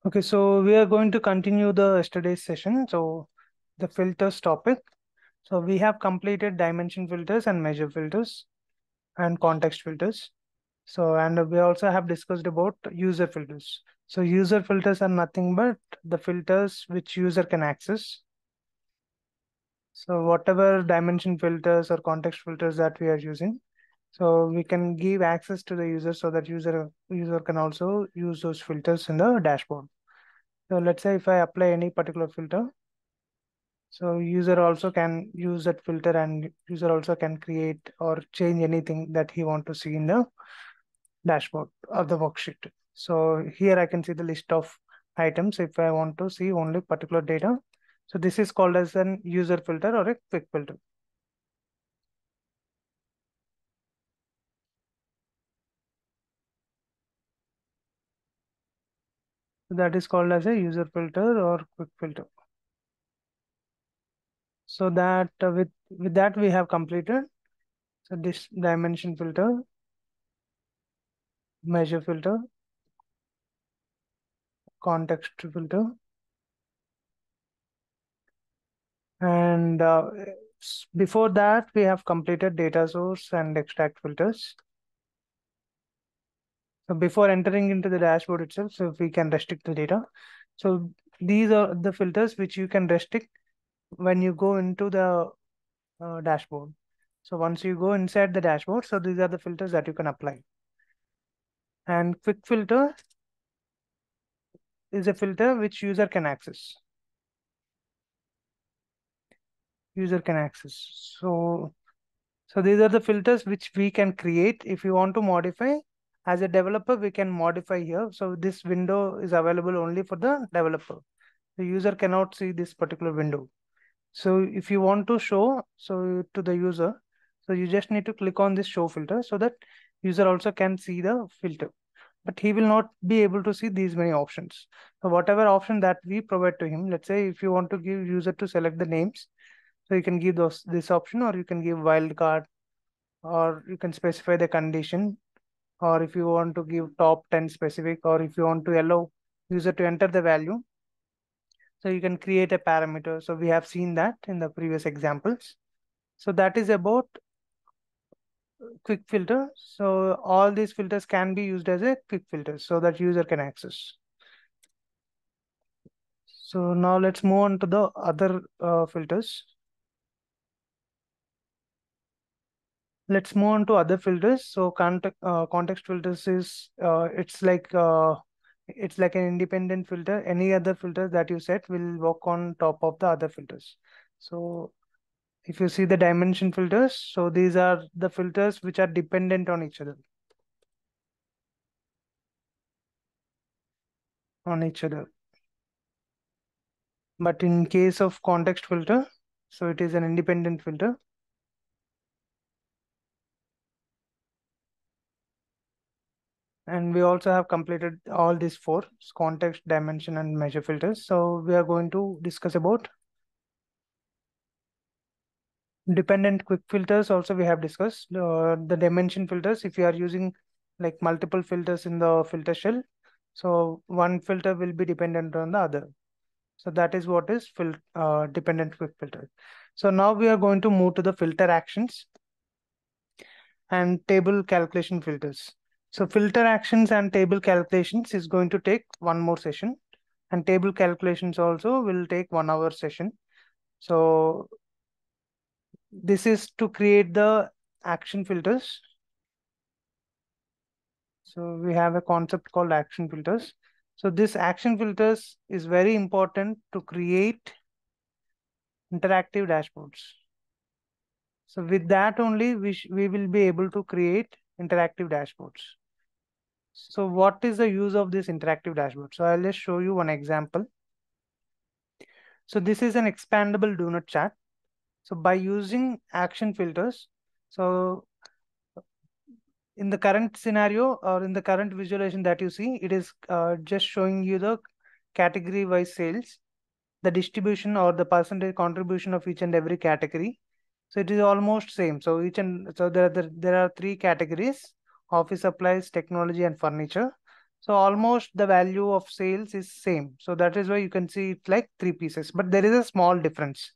Okay, so we are going to continue the yesterday's session. So the filters topic. So we have completed dimension filters and measure filters and context filters. So and we also have discussed about user filters. So user filters are nothing but the filters which user can access. So whatever dimension filters or context filters that we are using, so we can give access to the user so that user can also use those filters in the dashboard. So let's say if I apply any particular filter, so user also can use that filter and user also can create or change anything that he want to see in the dashboard of the worksheet. So here I can see the list of items if I want to see only particular data. So this is called as an user filter or a quick filter. So that is called as a user filter or quick filter. So that with that we have completed. So this dimension filter, measure filter, context filter, and before that we have completed data source and extract filters. So before entering into the dashboard itself, so we can restrict the data. So these are the filters which you can restrict when you go into the dashboard. So once you go inside the dashboard, so these are the filters that you can apply. And quick filter is a filter which user can access. User can access. So these are the filters which we can create. If you want to modify, as a developer, we can modify here. So this window is available only for the developer. The user cannot see this particular window. So if you want to show to the user, so you just need to click on this show filter so that user also can see the filter. But he will not be able to see these many options. So whatever option that we provide to him, let's say if you want to give user to select the names, so you can give this option, or you can give wildcard, or you can specify the condition, or if you want to give top 10 specific, or if you want to allow user to enter the value, so you can create a parameter. So we have seen that in the previous examples. So that is about quick filter. So all these filters can be used as a quick filter so that user can access. So now let's move on to the other filters. Let's move on to other filters. So context filters is it's like an independent filter. Any other filter that you set will work on top of the other filters. So if you see the dimension filters, so these are the filters which are dependent on each other. But in case of context filter, so it is an independent filter. And we also have completed all these four: context, dimension, and measure filters. So we are going to discuss about dependent quick filters. Also, we have discussed the dimension filters. If you are using like multiple filters in the filter shell, so one filter will be dependent on the other. So that is what is dependent quick filter. So now we are going to move to the filter actions and table calculation filters. So filter actions and table calculations is going to take one more session, and table calculations also will take 1 hour session. So this is to create the action filters. So we have a concept called action filters. So this action filters is very important to create interactive dashboards. So with that only we will be able to create interactive dashboards. So what is the use of this interactive dashboard? So I'll just show you one example. So this is an expandable donut chart. So by using action filters, so in the current scenario or in the current visualization that you see, it is just showing you the category wise sales, the distribution or the percentage contribution of each and every category. So it is almost same. So there are three categories: office supplies, technology, and furniture. So almost the value of sales is same. So that is why you can see it's like 3 pieces, but there is a small difference.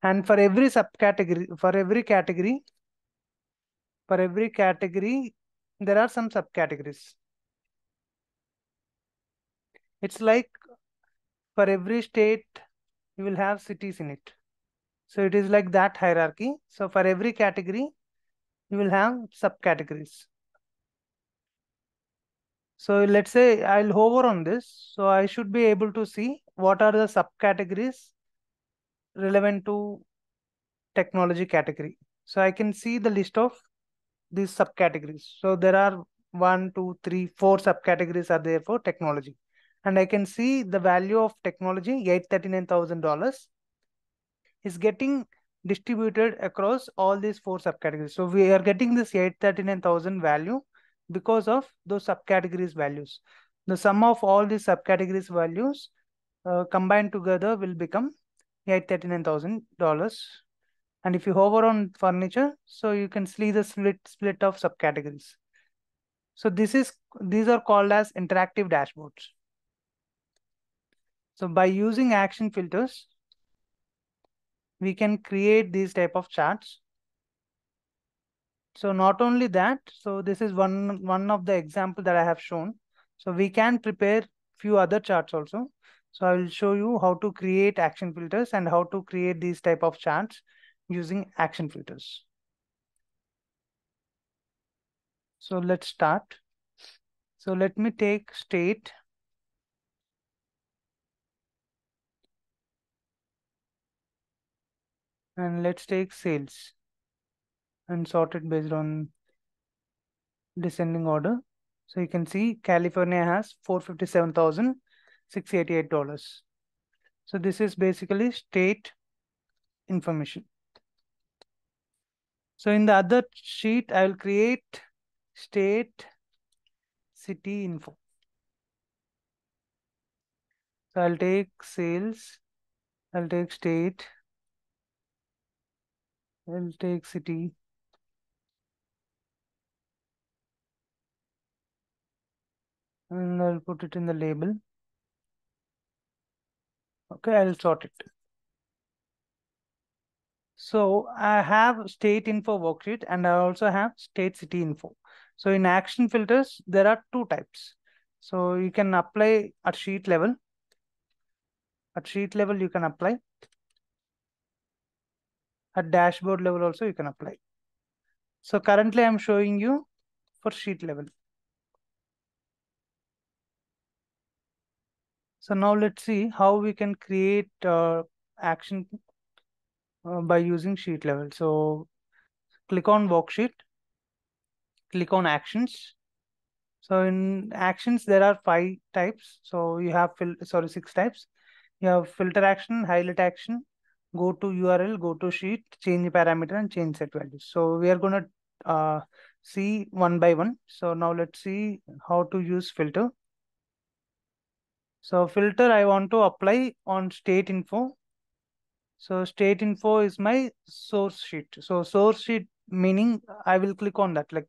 And for every subcategory, for every category, there are some subcategories. It's like for every state, you will have cities in it. So it is like that hierarchy. So for every category, you will have subcategories. So let's say I'll hover on this. So I should be able to see what are the subcategories relevant to technology category. So I can see the list of these subcategories. So there are 1, 2, 3, 4 subcategories are there for technology. And I can see the value of technology, $839,000, is getting distributed across all these 4 subcategories. So we are getting this 839,000 value because of those subcategories values. The sum of all these subcategories values combined together will become $839,000. And if you hover on furniture, so you can see the split of subcategories. So these are called as interactive dashboards. So by using action filters, we can create these type of charts. So not only that, so this is one of the example that I have shown. So we can prepare few other charts also. So I will show you how to create action filters and how to create these type of charts using action filters. So let's start. So let me take state. And let's take sales and sort it based on descending order. So you can see California has $457,688. So this is basically state information. So in the other sheet, I will create state city info. So I'll take sales, I'll take state, I'll take city, and I'll put it in the label. Okay, I'll sort it. So I have state info worksheet and I also have state city info. So in action filters, there are 2 types. So you can apply at sheet level. At sheet level, you can apply. At dashboard level also, you can apply. So currently I'm showing you for sheet level. So now let's see how we can create action by using sheet level. So click on worksheet, click on actions. So in actions, there are 5 types. So you have 6 types. You have filter action, highlight action, go to URL, go to sheet, change parameter, and change set values. So we are going to see one by one. So now let's see how to use filter. So filter, I want to apply on state info. So state info is my source sheet. So source sheet meaning I will click on that, like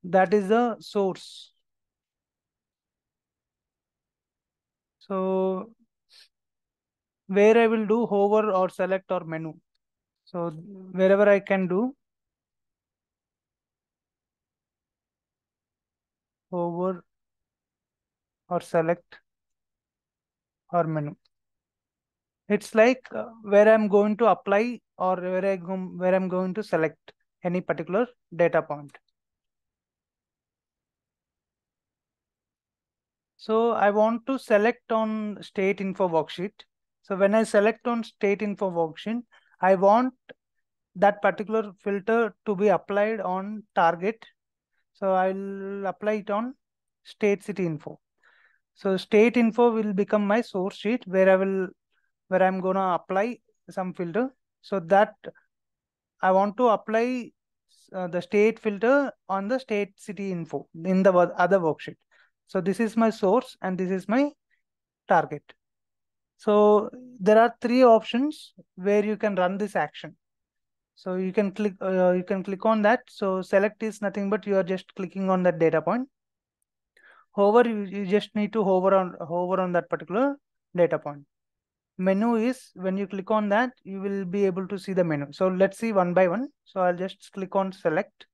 that is the source. So where I will do hover or select or menu. So wherever I can do hover or select or menu. It's like where I'm going to apply or where I'm going to select any particular data point. So I want to select on state info worksheet. So when I select on state info worksheet, I want that particular filter to be applied on target. So I'll apply it on state city info. So state info will become my source sheet where I'm gonna apply some filter. So that I want to apply the state filter on the state city info in the other worksheet. So this is my source and this is my target. So there are 3 options where you can run this action. So you can click on that. So select is nothing but you are just clicking on that data point. Hover, you just need to hover on that particular data point. Menu is when you click on that, you will be able to see the menu. So let's see one by one. So I'll just click on select.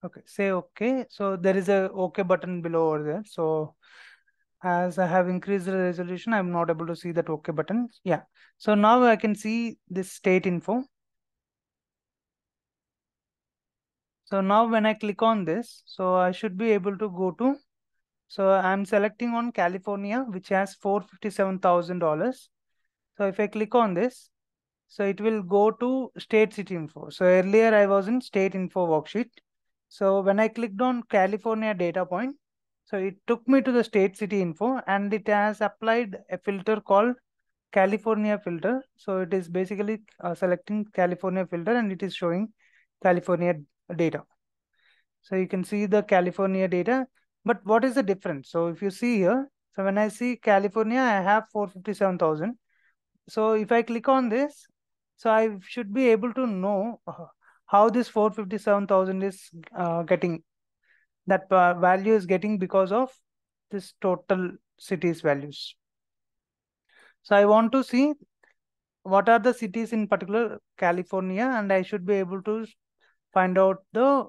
Okay, say okay. So there is a okay button below over there. So as I have increased the resolution, I'm not able to see that okay button. Yeah. So now I can see this state info. So now when I click on this, so I should be able to go to, so I'm selecting on California, which has $457,000. So if I click on this, so it will go to state city info. So earlier I was in state info worksheet. So when I clicked on California data point, so it took me to the state city info and it has applied a filter called California filter. So it is basically selecting California filter and it is showing California data. So you can see the California data, but what is the difference? So if you see here, so when I see California, I have 457,000. So if I click on this, so I should be able to know how this 457,000 is getting, that value is getting because of this total cities values. So I want to see what are the cities in particular California, and I should be able to find out the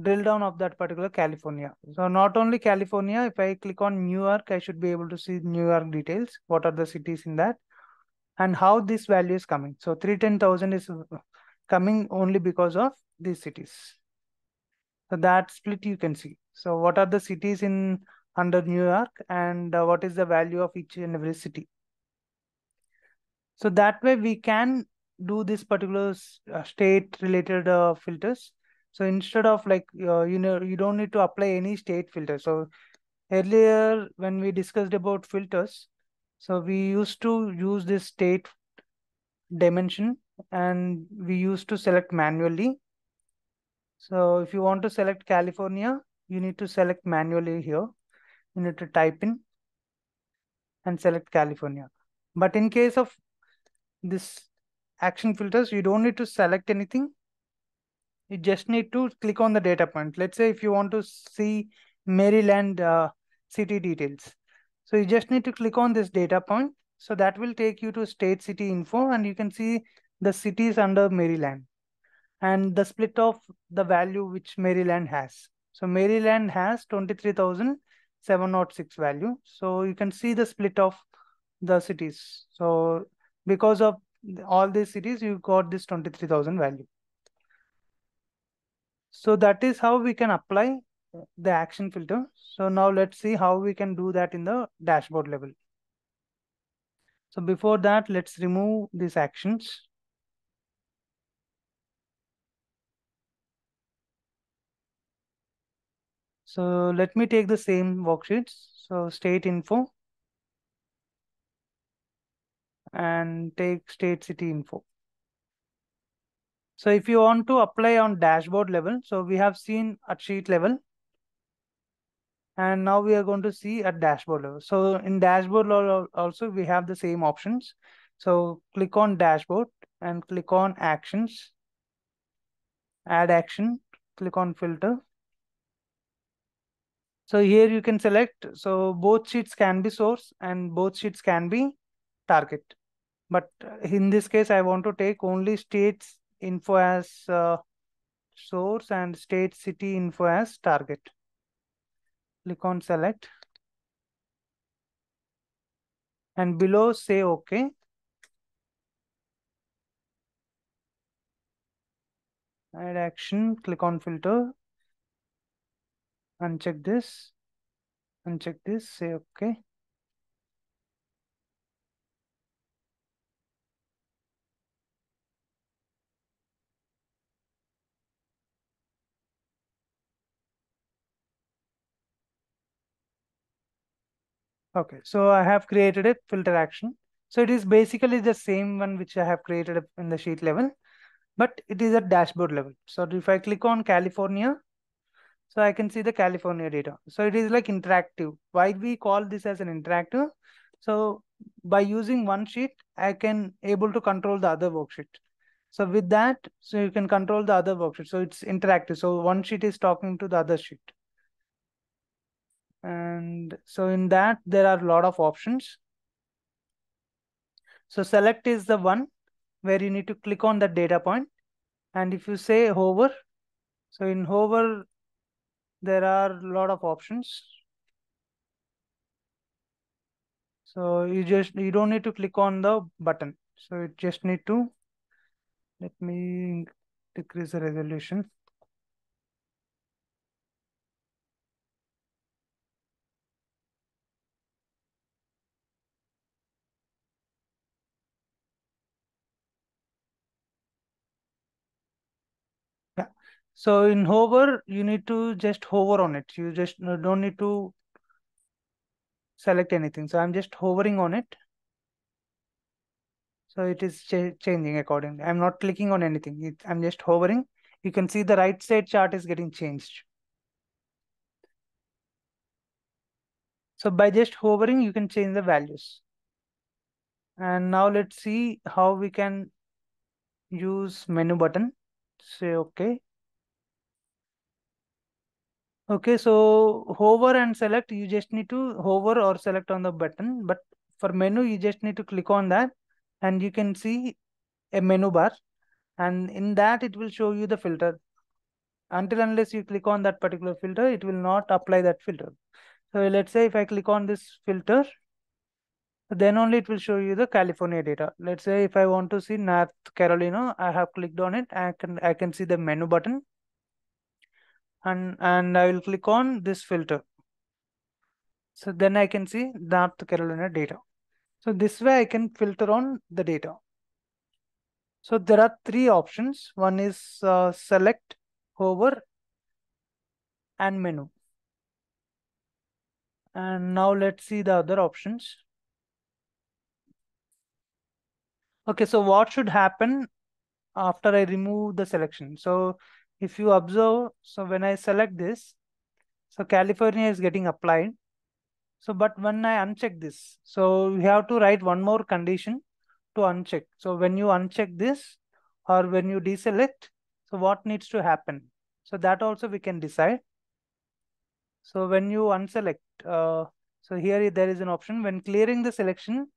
drill down of that particular California. So not only California, if I click on New York, I should be able to see New York details. What are the cities in that and how this value is coming. So 310,000 is coming only because of these cities. So that split you can see. So what are the cities in under New York and what is the value of each and every city. So that way we can do this particular state related filters. So instead of like, you don't need to apply any state filter. So earlier when we discussed about filters, so we used to use this state dimension and we used to select manually. So if you want to select California, you need to select manually here. You need to type in and select California. But in case of this action filters, you don't need to select anything. You just need to click on the data point. Let's say if you want to see Maryland city details. So you just need to click on this data point. So that will take you to state city info and you can see the cities under Maryland and the split of the value which Maryland has. So Maryland has 23,706 value. So you can see the split of the cities. So because of all these cities, you got this 23,000 value. So that is how we can apply the action filter. So now let's see how we can do that in the dashboard level. So before that, let's remove these actions. So let me take the same worksheets. So state info and take state city info. So if you want to apply on dashboard level, so we have seen at sheet level. And now we are going to see at dashboard level. So in dashboard level also we have the same options. So click on dashboard and click on actions, add action, click on filter. So here you can select, so both sheets can be source and both sheets can be target. But in this case, I want to take only states info as source and state city info as target. Click on select and below say okay. Add action, click on filter, uncheck this, say okay. Okay, so I have created a filter action. So it is basically the same one which I have created in the sheet level, but it is at dashboard level. So if I click on California, so I can see the California data. So it is like interactive. Why we call this as an interactive? So by using one sheet, I can able to control the other worksheet. So with that, so you can control the other worksheet. So it's interactive. So one sheet is talking to the other sheet. And so in that, there are a lot of options. So select is the one where you need to click on the data point. And if you say hover, so in hover, there are a lot of options. So you don't need to click on the button. So you just need to, let me decrease the resolution. Yeah. So in hover, you need to just hover on it. You just don't need to select anything. So I'm just hovering on it. So it is changing accordingly. I'm not clicking on anything. I'm just hovering. You can see the right side chart is getting changed. So by just hovering, you can change the values. And now let's see how we can use menu button. Say okay. Okay, so hover and select, you just need to hover or select on the button. But for menu, you just need to click on that and you can see a menu bar. And in that, it will show you the filter. Until unless you click on that particular filter, it will not apply that filter. So let's say if I click on this filter, then only it will show you the California data. Let's say if I want to see North Carolina, I have clicked on it. I can see the menu button and I will click on this filter. So then I can see North Carolina data. So this way I can filter on the data. So there are three options. One is select, hover, and menu. And now let's see the other options. Okay, so what should happen after I remove the selection? So if you observe, so when I select this, so California is getting applied. So but when I uncheck this, so you have to write one more condition to uncheck. So when you uncheck this or when you deselect, so what needs to happen? So that also we can decide. So when you unselect, so here there is an option when clearing the selection,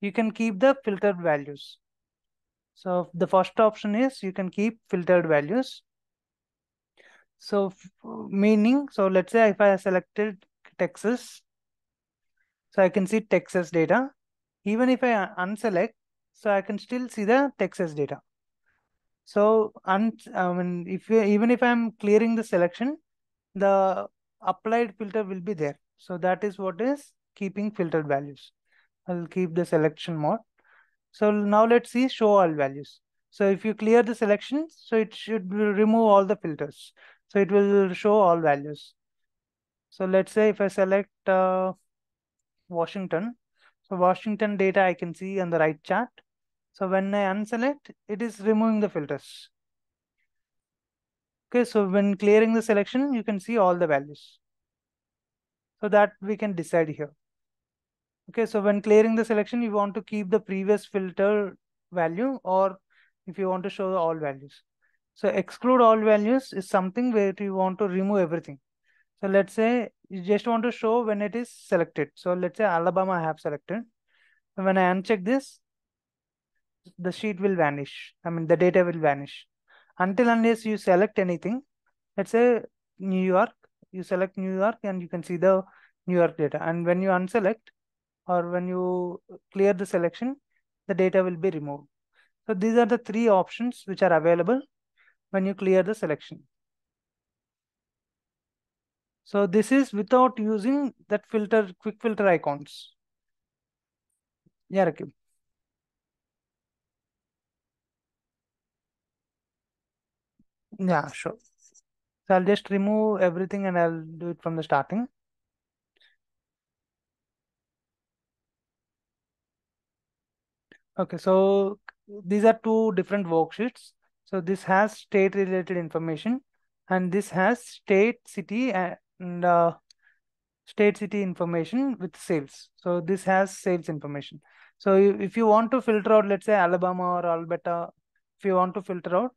you can keep the filtered values. So the first option is you can keep filtered values. So meaning, so let's say if I selected Texas, so I can see Texas data. Even if I unselect, so I can still see the Texas data. So even if I'm clearing the selection, the applied filter will be there. So that is what is keeping filtered values. I'll keep the selection mode. So now let's see show all values. So if you clear the selection, so it should remove all the filters. So it will show all values. So let's say if I select Washington, so Washington data I can see on the right chart. So when I unselect, it is removing the filters. Okay, so when clearing the selection, you can see all the values. So that we can decide here. Okay, so when clearing the selection, you want to keep the previous filter value or if you want to show all values. So exclude all values is something where you want to remove everything. So let's say you just want to show when it is selected. So let's say Alabama I have selected. When I uncheck this, the sheet will vanish. I mean, the data will vanish. Until unless you select anything, let's say New York, you select New York and you can see the New York data. And when you unselect or when you clear the selection, the data will be removed. So these are the three options which are available. when you clear the selection. So this is without using that quick filter icons. Yeah, Rakib. Yeah, sure. So I'll just remove everything and I'll do it from the starting. Okay, so these are two different worksheets. So this has state related information and this has state city information with sales. So this has sales information. So if you want to filter out, let's say Alabama or Alberta, if you want to filter out,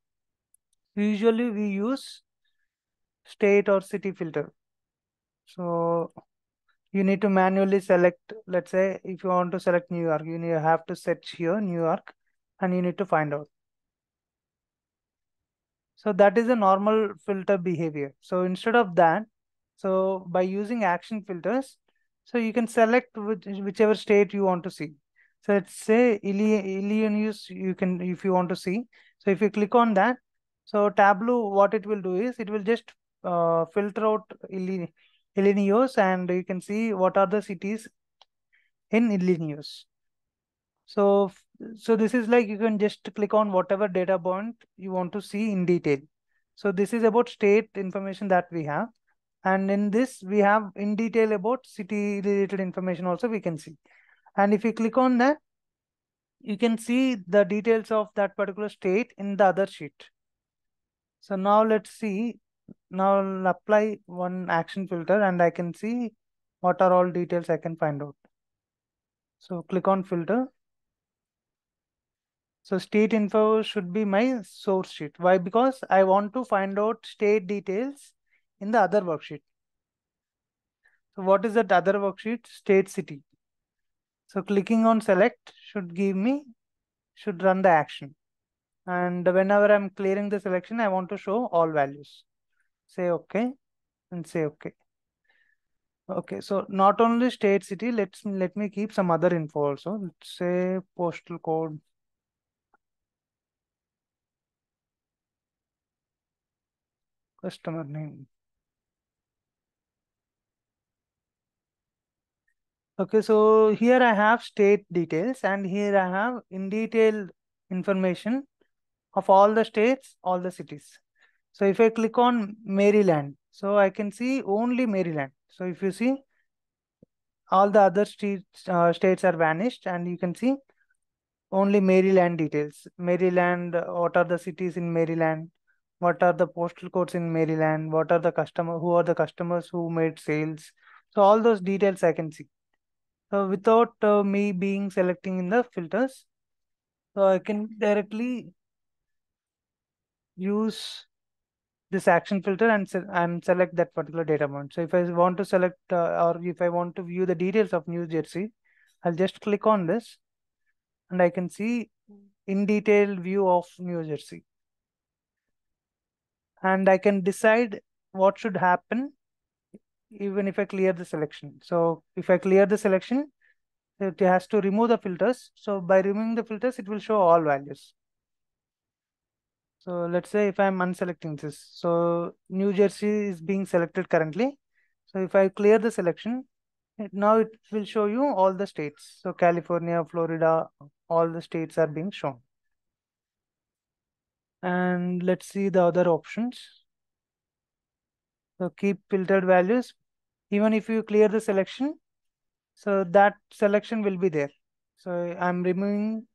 usually we use state or city filter. So you need to manually select, let's say if you want to select New York, have to search here New York and you need to find out. So that is a normal filter behavior. So instead of that, so by using action filters, so you can select whichever state you want to see. So let's say Illinois, you can, if you want to see. So if you click on that, so Tableau, what it will do is it will just filter out Illinois and you can see what are the cities in Illinois. So, so this is like you can just click on whatever data point you want to see in detail. So this is about state information that we have. And in this, we have in detail about city related information also we can see. And if you click on that, you can see the details of that particular state in the other sheet. So now let's see. Now I'll apply one action filter and I can see what are all details I can find out. So click on filter. So state info should be my source sheet. Why? Because I want to find out state details in the other worksheet. So what is that other worksheet? State city. So clicking on select should run the action. And whenever I'm clearing the selection, I want to show all values. Say okay and say okay. Okay, so not only state city, let me keep some other info also. Let's say postal code, customer name. Okay, so here I have state details and here I have in detail information of all the states, all the cities. So if I click on Maryland, so I can see only Maryland. So if you see, all the other states are vanished and you can see only Maryland details. Maryland, what are the cities in Maryland? What are the postal codes in Maryland? Who are the customers who made sales? So all those details I can see. So without me being selecting in the filters, so I can directly use this action filter and select that particular data point. So if I want to select or if I want to view the details of New Jersey, I'll just click on this and I can see in detail view of New Jersey. And I can decide what should happen even if I clear the selection. So if I clear the selection, it has to remove the filters. So by removing the filters, it will show all values. So let's say if I'm unselecting this, so New Jersey is being selected currently. So if I clear the selection, now it will show you all the states. So California, Florida, all the states are being shown. And let's see the other options. So keep filtered values. Even if you clear the selection, so that selection will be there. So I'm removing.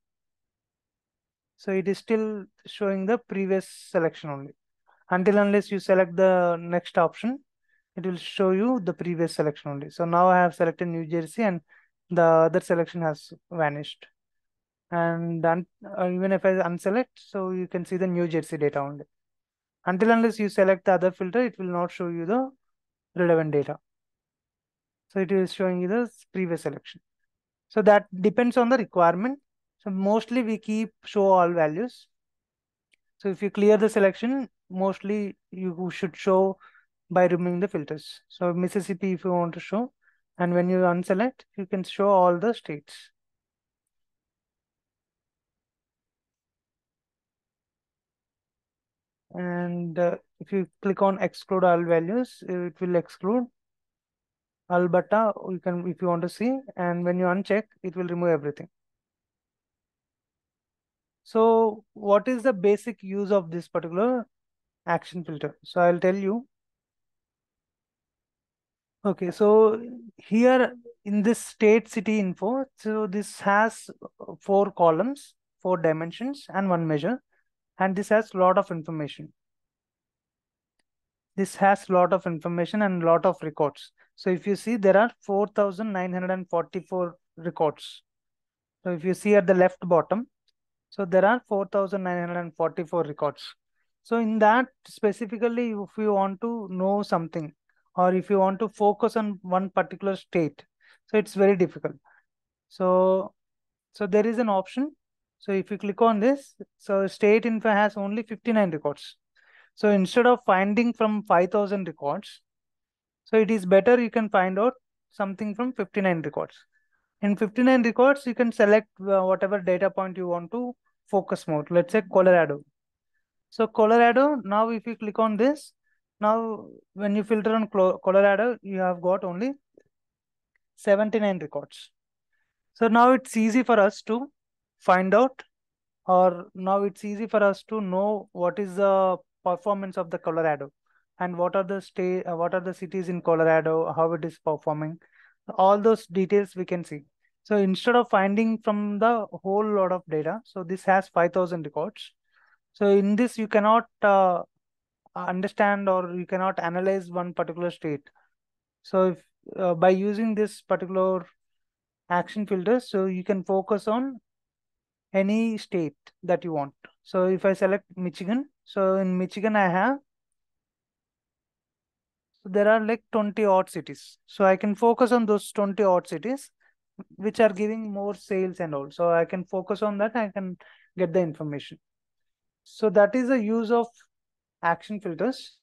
So it is still showing the previous selection only. Until unless you select the next option, it will show you the previous selection only. So now I have selected New Jersey and the other selection has vanished. And then even if I unselect, so you can see the New Jersey data only. Until unless you select the other filter, it will not show you the relevant data. So it is showing you the previous selection. So that depends on the requirement. So mostly we keep show all values. So if you clear the selection, mostly you should show by removing the filters. So Mississippi, if you want to show, and when you unselect, you can show all the states. And if you click on exclude all values, it will exclude Alberta. You can, if you want to see, and when you uncheck, it will remove everything. So what is the basic use of this particular action filter? So I'll tell you. Okay, so here in this state city info, so this has 4 columns, 4 dimensions, and 1 measure, and this has lot of information. This has lot of information and lot of records. So if you see, there are 4,944 records. So if you see at the left bottom, so there are 4,944 records. So in that specifically, if you want to know something, or if you want to focus on one particular state, so it's very difficult. So there is an option. So if you click on this, so state info has only 59 records. So instead of finding from 5,000 records, so it is better you can find out something from 59 records. In 59 records, you can select whatever data point you want to focus more. Let's say Colorado. So Colorado, now if you click on this, now when you filter on Colorado, you have got only 79 records. So now it's easy for us to find out, or now it's easy for us to know what is the performance of the Colorado, and what are the what are the cities in Colorado, how it is performing. All those details we can see. So instead of finding from the whole lot of data, so this has 5,000 records. So in this, you cannot understand, or you cannot analyze one particular state. So if by using this particular action filter, so you can focus on any state that you want. So if I select Michigan, so in Michigan I have, so there are like 20 odd cities. So I can focus on those 20 odd cities which are giving more sales and all. So I can focus on that. I can get the information. So that is the use of action filters.